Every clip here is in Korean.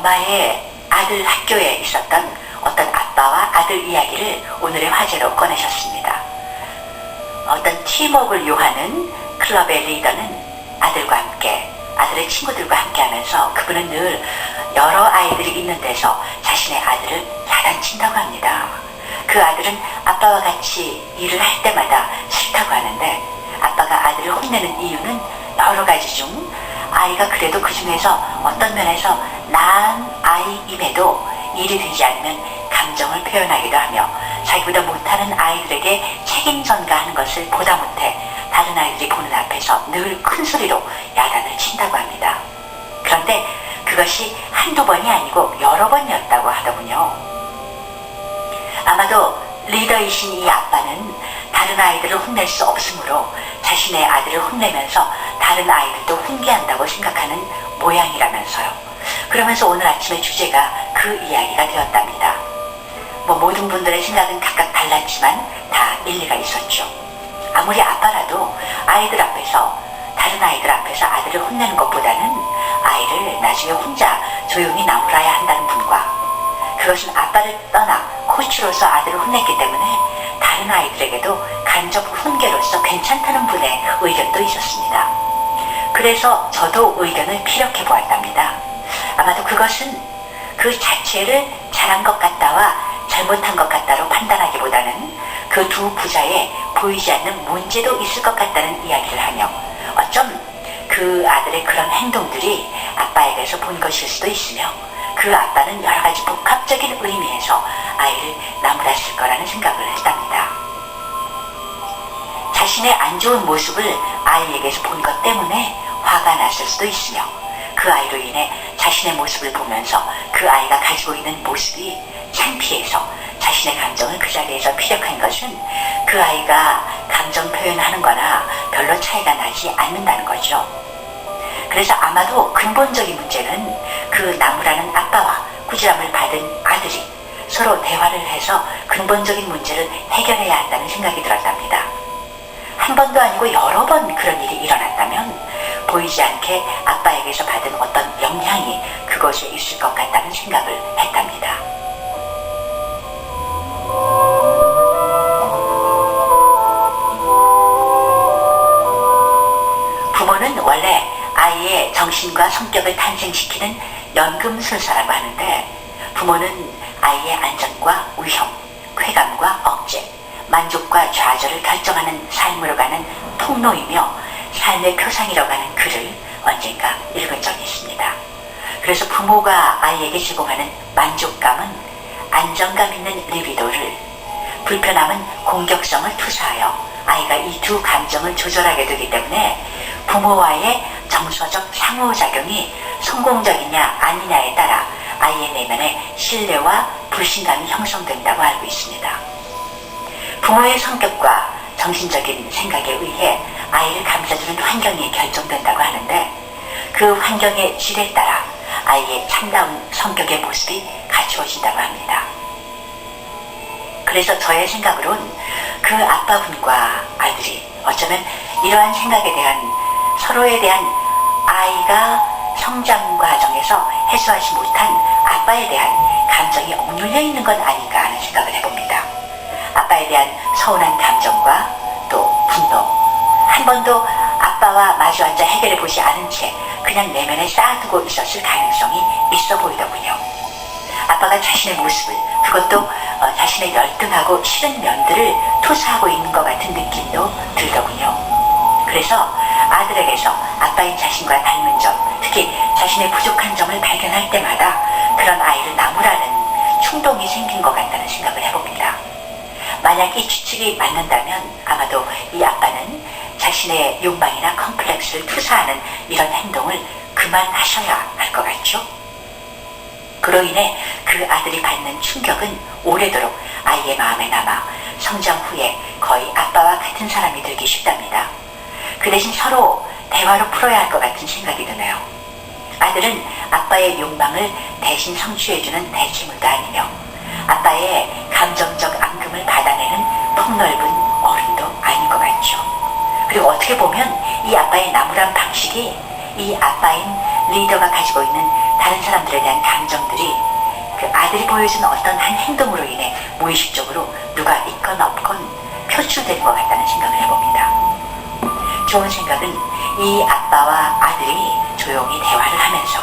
엄마의 아들 학교에 있었던 어떤 아빠와 아들 이야기를 오늘의 화제로 꺼내셨습니다. 어떤 팀워크를 요하는 클럽의 리더는 아들과 함께, 아들의 친구들과 함께 하면서 그분은 늘 여러 아이들이 있는 데서 자신의 아들을 야단친다고 합니다. 그 아들은 아빠와 같이 일을 할 때마다 싫다고 하는데, 아빠가 아들을 혼내는 이유는 여러 가지 중 아이가 그래도 그 중에서 어떤 면에서 나은 아이임에도 일이 되지 않으면 감정을 표현하기도 하며 자기보다 못하는 아이들에게 책임 전가하는 것을 보다 못해 다른 아이들이 보는 앞에서 늘 큰 소리로 야단을 친다고 합니다. 그런데 그것이 한두 번이 아니고 여러 번이었다고 하더군요. 아마도 리더이신 이 아빠는 다른 아이들을 혼낼 수 없으므로 자신의 아들을 혼내면서 다른 아이들도 훈계한다고 생각하는 모양이라면서요. 그러면서 오늘 아침의 주제가 그 이야기가 되었답니다. 모든 분들의 생각은 각각 달랐지만 다 일리가 있었죠. 아무리 아빠라도 아이들 앞에서, 다른 아이들 앞에서 아들을 혼내는 것보다는 아이를 나중에 혼자 조용히 나무라야 한다는 분과, 그것은 아빠를 떠나 코치로서 아들을 혼냈기 때문에 다른 아이들에게도 간접 훈계로서 괜찮다는 분의 의견도 있었습니다. 그래서 저도 의견을 피력해 보았답니다. 아마도 그것은 그 자체를 잘한 것 같다와 잘못한 것 같다로 판단하기보다는 그 두 부자에 보이지 않는 문제도 있을 것 같다는 이야기를 하며, 어쩜 그 아들의 그런 행동들이 아빠에게서 본 것일 수도 있으며 그 아빠는 여러 가지 복합적인 의미에서 아이를 나무랐을 거라는 생각을 했답니다. 자신의 안 좋은 모습을 아이에게서 본 것 때문에 화가 났을 수도 있으며, 그 아이로 인해 자신의 모습을 보면서 그 아이가 가지고 있는 모습이 창피해서 자신의 감정을 그 자리에서 피력한 것은 그 아이가 감정 표현하는 거나 별로 차이가 나지 않는다는 거죠. 그래서 아마도 근본적인 문제는 그 나무라는 아빠와 꾸지람을 받은 아들이 서로 대화를 해서 근본적인 문제를 해결해야 한다는 생각이 들었답니다. 한 번도 아니고 여러 번 그런 일이 일어났다면 보이지 않게 아빠에게서 받은 어떤 영향이 그것에 있을 것 같다는 생각을 했답니다. 부모는 원래 아이의 정신과 성격을 탄생시키는 연금술사라고 하는데, 부모는 아이의 안전과 위험, 쾌감과 억제, 만족과 좌절을 결정하는 삶으로 가는 통로이며 삶의 표상이라고 하는 글을 언젠가 읽은 적이 있습니다. 그래서 부모가 아이에게 제공하는 만족감은 안정감 있는 리비도를, 불편함은 공격성을 투사하여 아이가 이 두 감정을 조절하게 되기 때문에 부모와의 정서적 상호작용이 성공적이냐 아니냐에 따라 아이의 내면에 신뢰와 불신감이 형성된다고 알고 있습니다. 부모의 성격과 정신적인 생각에 의해 아이를 감싸주는 환경이 결정된다고 하는데, 그 환경의 질에 따라 아이의 참다운 성격의 모습이 갖추어진다고 합니다. 그래서 저의 생각으론 그 아빠분과 아들이 어쩌면 이러한 생각에 대한, 서로에 대한 아이가 성장 과정에서 해소하지 못한 아빠에 대한 감정이 억눌려 있는 건 아닌가 하는 생각을 해봅니다. 아빠에 대한 서운한 감정과 또 분노, 한 번도 아빠와 마주 앉아 해결해 보지 않은 채 그냥 내면에 쌓아두고 있었을 가능성이 있어 보이더군요. 아빠가 자신의 모습을, 그것도 자신의 열등하고 싫은 면들을 투사하고 있는 것 같은 느낌도 들더군요. 그래서 아들에게서 아빠인 자신과 닮은 점, 특히 자신의 부족한 점을 발견할 때마다 그런 아이를 나무라는 충동이 생긴 것 같다는 생각을 해봅니다. 만약 이 추측이 맞는다면 아마도 이 아빠는 자신의 욕망이나 컴플렉스를 투사하는 이런 행동을 그만하셔야 할 것 같죠? 그로 인해 그 아들이 받는 충격은 오래도록 아이의 마음에 남아 성장 후에 거의 아빠와 같은 사람이 되기 쉽답니다. 그 대신 서로 대화로 풀어야 할 것 같은 생각이 드네요. 아들은 아빠의 욕망을 대신 성취해주는 대체물도 아니며 아빠의 감정적 앙금을 받아내는 폭넓은 어른도 아닌 것 같죠. 그리고 어떻게 보면 이 아빠의 나무란 방식이 이 아빠인 리더가 가지고 있는 다른 사람들에 대한 감정들이 그 아들이 보여준 어떤 한 행동으로 인해 무의식적으로 누가 있건 없건 표출되는 것 같다는 생각을 해봅니다. 좋은 생각은 이 아빠와 아들이 조용히 대화를 하면서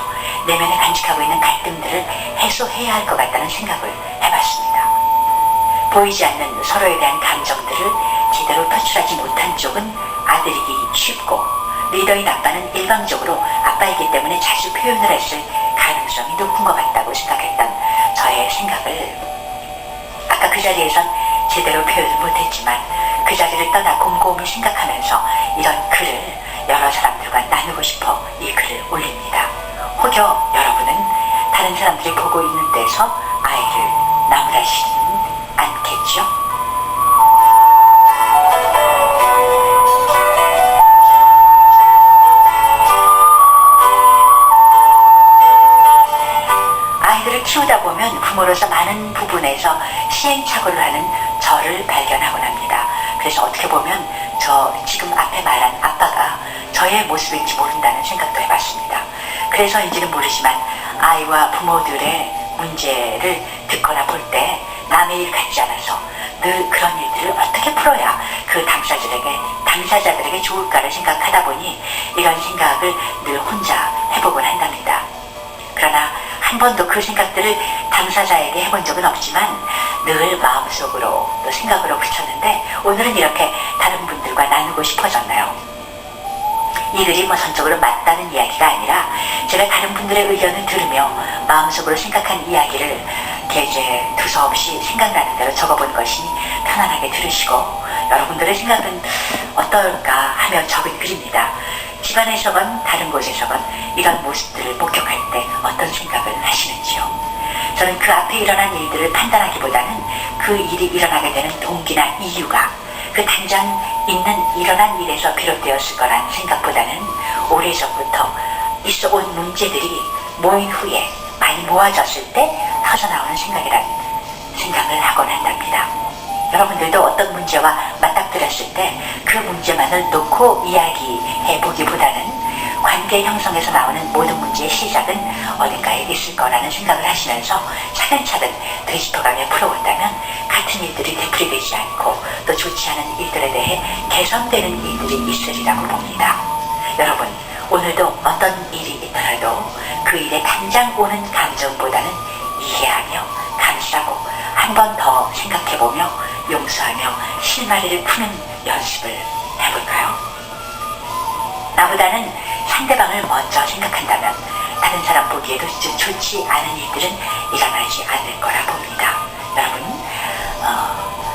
내면에 간직하고 있는 갈등들을 해소해야 할 것 같다는 생각을 해봤습니다. 보이지 않는 서로에 대한 감정들을 제대로 표출하지 못한 쪽은 아들이기 쉽고, 리더인 아빠는 일방적으로 아빠이기 때문에 자주 표현을 했을 가능성이 높은 것 같다고 생각했던 저의 생각을 아까 그 자리에선 제대로 표현을 못했지만 그 자리를 떠나 곰곰이 생각하면서 이런 글을 여러 사람들과 나누고 싶어 이 글을 올립니다. 혹여 여러분은 다른 사람들이 보고 있는 데서 아이를 나무라시지는 않겠죠? 아이들을 키우다 보면 부모로서 많은 부분에서 시행착오를 하는 저를 발견하곤 합니다. 그래서 어떻게 보면 저 지금 앞에 말한 아빠가 저의 모습인지 모른다는 생각도 해봤습니다. 그래서인지는 모르지만 아이와 부모들의 문제를 듣거나 볼 때 남의 일 같지 않아서 늘 그런 일들을 어떻게 풀어야 그 당사자들에게 좋을까를 생각하다 보니 이런 생각을 늘 혼자 해보곤 한답니다. 그러나 한 번도 그 생각들을 당사자에게 해본 적은 없지만 늘 마음속으로 또 생각으로 붙였는데 오늘은 이렇게 다른 분들과 나누고 싶어졌나요? 이 글이 전적으로 맞다는 이야기가 아니라 제가 다른 분들의 의견을 들으며 마음속으로 생각한 이야기를 이제 두서없이 생각나는 대로 적어본 것이니 편안하게 들으시고 여러분들의 생각은 어떨까 하며 적은 글입니다. 집안에서건 다른 곳에서건 이런 모습들을 목격할 때 어떤 생각을 하시는지요? 저는 그 앞에 일어난 일들을 판단하기보다는 그 일이 일어나게 되는 동기나 이유가 그 당장 일어난 일에서 비롯되었을 거란 생각보다는 오래전부터 있어 온 문제들이 모인 후에 많이 모아졌을 때 터져나오는 생각이란 생각을 하곤 한답니다. 여러분들도 어떤 문제와 맞닥뜨렸을 때 그 문제만을 놓고 이야기해 보기보다는 관계 형성에서 나오는 모든 문제의 시작은 어딘가에 있을 거라는 생각을 하시면서 차근차근 되짚어가며 풀어본다면 같은 일들이 되풀이되지 않고 또 좋지 않은 일들에 대해 개선되는 일들이 있으리라고 봅니다. 여러분, 오늘도 어떤 일이 있더라도 그 일에 당장 오는 감정보다는 이해하며 감싸고 한 번 더 생각해보며 용서하며 실마리를 푸는 연습을 해볼까요? 나보다는 상대방을 먼저 생각한다면 다른 사람 보기에도 좋지 않은 일들은 일어나지 않을 거라 봅니다. 여러분,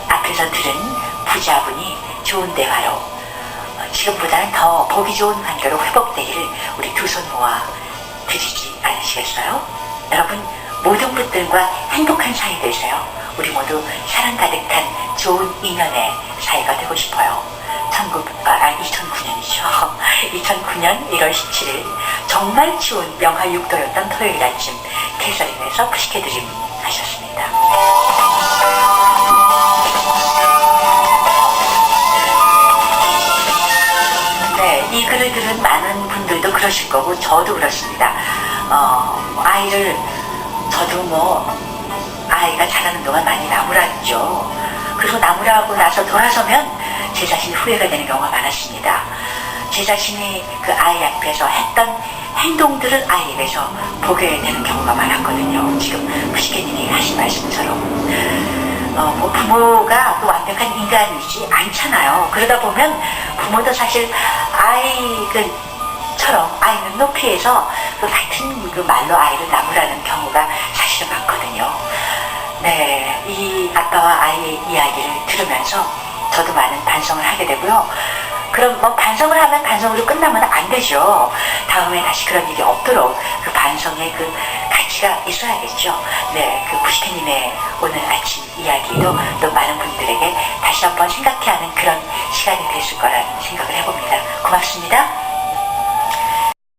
앞에서 들은 부자분이 좋은 대화로 지금보다는 더 보기 좋은 관계로 회복되기를 우리 두 손 모아 드리지 않으시겠어요? 여러분, 모든 분들과 행복한 사이 되세요. 우리 모두 사랑 가득한 좋은 인연의 사이가 되고 싶어요. 2009년이죠. 2009년 1월 17일 정말 추운 영하 6도였던 토요일 아침 캐서린에서 푸시케드림 하셨습니다. 네, 이 글을 들은 많은 분들도 그러실 거고 저도 그렇습니다. 아이를 저도 아이가 자라는 동안 많이 나무랐죠. 그리고 나무라고 나서 돌아서면 제 자신이 후회가 되는 경우가 많았습니다. 제 자신이 그 아이 앞에서 했던 행동들을 아이 입에서 보게 되는 경우가 많았거든요. 지금 푸시케님이 하신 말씀처럼 부모가 또 완벽한 인간이지 않잖아요. 그러다 보면 부모도 사실 아이처럼 아이 눈높이에서 그 같은 그 말로 아이를 나무라는 경우가 사실은 많거든요. 네, 이 아빠와 아이의 이야기를 들으면서 저도 많은 반성을 하게 되고요. 그럼 반성을 하면 반성으로 끝나면 안 되죠. 다음에 다시 그런 일이 없도록 그 반성의 그 가치가 있어야겠죠. 네, 그 푸시케님의 오늘 아침 이야기도 또 많은 분들에게 다시 한번 생각해 하는 그런 시간이 됐을 거라는 생각을 해봅니다. 고맙습니다.